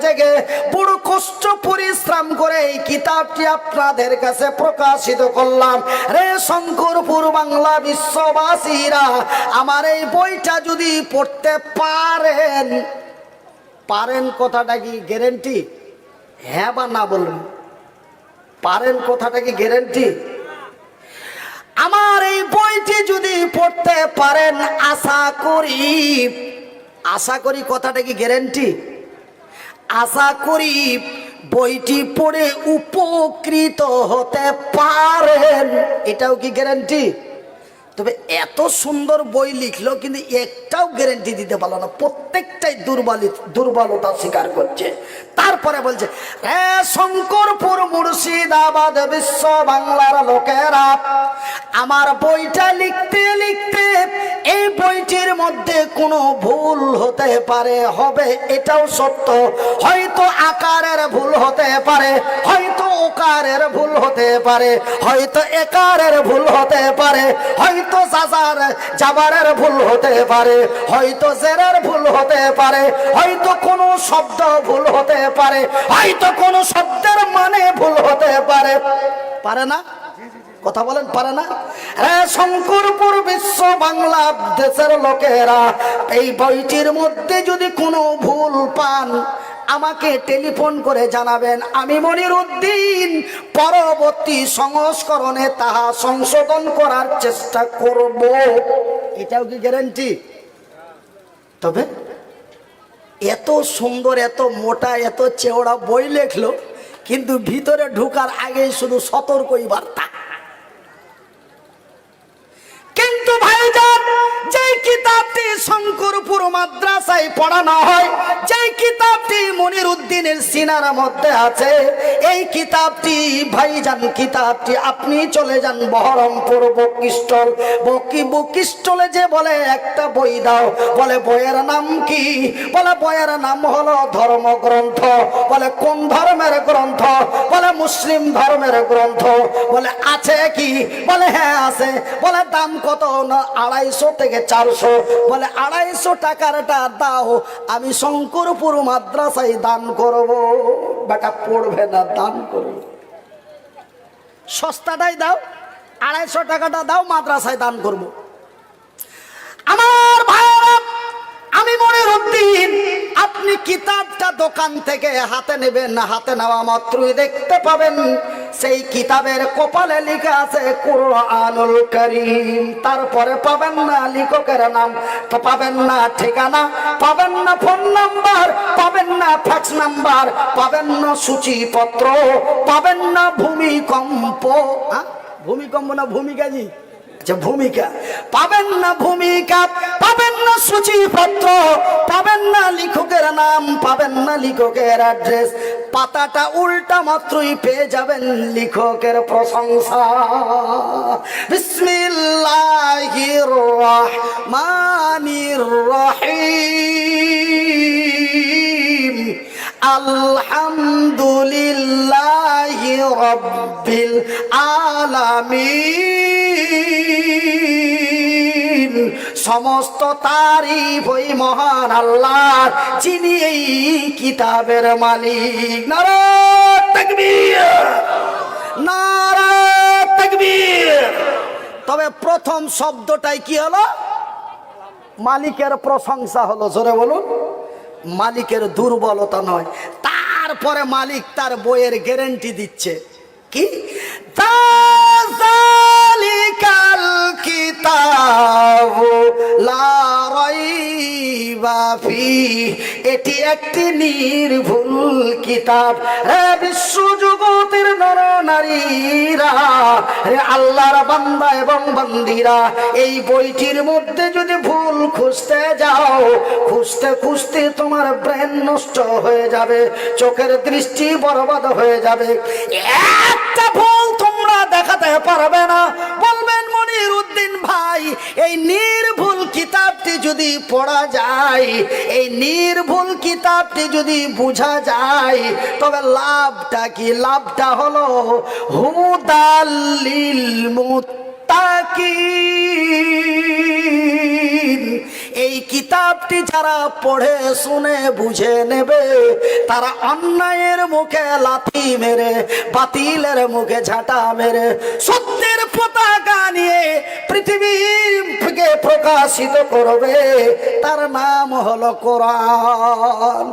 জেগে বড় কষ্ট পরিশ্রম করে এই কিতাবটি আপনাদের কাছে প্রকাশিত করলাম। রে শঙ্করপুর বাংলা বিশ্ববাসীরা, আমার এই বইটা যদি পড়তে পারেন, পারেন কথাটা কি গ্যারেন্টি? হ্যাঁ বা না বলুন। পারেন কথাটা কি গ্যারেন্টি? আমার এই বইটি যদি পড়তে পারেন, আশা করি কথাটা কি গ্যারেন্টি? আশা করি বইটি পড়ে উপকৃত হতে পারেন, এটাও কি গ্যারেন্টি? তবে এত সুন্দর বই লিখলো কিন্তু একটাও গ্যারেন্টি দিতে পারলো না, প্রত্যেকটাই দুর্বলতা স্বীকার করছে। তারপরে বলছে, হ্যাঁ শঙ্করপুর মুর্শিদাবাদ বিশ্ব বাংলার লোকেরা, আমার বইটা লিখতে লিখতে এই বইটির মধ্যে কোনো ভুল হতে পারে, হবে, এটাও সত্য। হয়তো আকারের ভুল হতে পারে, হয়তো ওকারের ভুল হতে পারে, হয়তো একারের ভুল হতে পারে, হয়তো জাবারের ভুল হতে পারে, হয়তো জেরের ভুল হতে পারে, হয়তো কোনো শব্দ ভুল হতে পারে, হয়তো কোনো শব্দের মানে ভুল হতে পারে। পারে না? কথা বলেন, পারে না? শঙ্করপুর বিশ্ব বাংলা দেশের লোকেরা, এই বইটির মধ্যে যদি কোনো ভুল পান আমাকে টেলিফোন করে জানাবেন, আমি মনিরউদ্দিন পরবর্তী সংস্করণে তাহা সংশোধন করার চেষ্টা করব। এটাও কি গ্যারান্টি? তবে এত সুন্দর, এত মোটা, এত চেওড়া বই লেখলো, কিন্তু ভিতরে ঢুকার আগেই শুধু সতর্কই বার্তা। কিন্তু ভাইজান, যে কিতাবটি শঙ্করপুর মাদ্রাসায় পড়ানো হয়, যে কিতাবটি মনিরউদ্দিনের সিনার মধ্যে আছে, এই কিতাবটি ভাইজান, কিতাবটি আপনি চলে যান বহরমপুর বকিস্টলে, যে বলে একটা বই দাও, বলে বইয়ের নাম কি? বলে বইয়ের নাম হলো ধর্মগ্রন্থ। বলে কোন ধর্মের গ্রন্থ? বলে মুসলিম ধর্মের গ্রন্থ। বলে আছে কি? বলে হ্যাঁ আছে। বলে দাম কত? না 250 থেকে 400। বলে 250 টাকারটা দাও, আমি শঙ্করপুর মাদ্রাসায় দান করব। বেটা পড়বে না, দান করব। সস্তাটাই দাও, 250 টাকাটা দাও, মাদ্রাসায় দান করব। আমার ভাইরা, আমি মনিরউদ্দিন, আপনি কিতাবটা দোকান থেকে হাতে নেবেন, হাতে নেওয়া মাত্রই দেখতে পাবেন সেই কিতাবের কপালে লেখা আছে কুরআনুল কারীম। তারপরে পাবেন না লেখকের নাম, তো পাবেন না ঠিকানা, পাবেন না ফোন নাম্বার, পাবেন না ফ্যাক্স নাম্বার, পাবেন না সূচিপত্র, পাবেন না ভূমিকম্প। ভূমিকম্প না ভূমিকাজি? আচ্ছা, ভূমিকা। পাবেন না ভূমিকা, পাবেন না সূচিপত্র, পাবেন না লেখকের নাম, পাবেন না লেখকের অ্যাড্রেস। পাতাটা উল্টা মাত্রই পেয়ে যাবেন লেখকের প্রশংসা। বিসমিল্লাহির রহমানির রহিম, আলহামদুলিল্লাহি রাব্বিল আলামিন। সমস্ত তারিফ ওই মহান আল্লাহর, যিনি এই কিতাবের মালিক। নারায়ে তাকবীর, নারায়ে তাকবীর। তবে প্রথম শব্দটাই কি হলো? মালিকের প্রশংসা হলো। জোরে বলুন। মালিকের দুর্বলতা নয়। তারপরে মালিক তার বইয়ের গ্যারান্টি দিচ্ছে কি? যালিকাল কিতাবু লা রাইবা ফিহি, এটি একটি নির্ভুল কিতাব। হে বিশ্বজগতের নর নারীরা, হে আল্লাহর বান্দা এবং বান্দিরা, এই বইটির মধ্যে যদি ভুল খুঁজতে যাও, খুঁজতে খুঁজতে তোমার ব্রেন নষ্ট হয়ে যাবে, চোখের দৃষ্টি বরবাদ হয়ে যাবে। একটা ভুল তোমরা দেখাতে পারবে না। বলবেন মনিরউদ্দিন ভাই, এই নির্ভুল কিতাবটি যদি পড়া যায়, এই নির্ভুল কিতাবটি যদি বোঝা যায়, তবে লাভটা কি? লাভটা হলো হুদাল লিল মুত্তাকিন। এই কিতাবটি যারা পড়ে শুনে বুঝে নেবে, তারা অন্যায়ের মুখে লাথি মেরে, বাতিলের মুখে ঝাঁটা মেরে সত্যের পতাকা নিয়ে পৃথিবীকে প্রকাশিত করবে। তার নাম হলো কোরআন।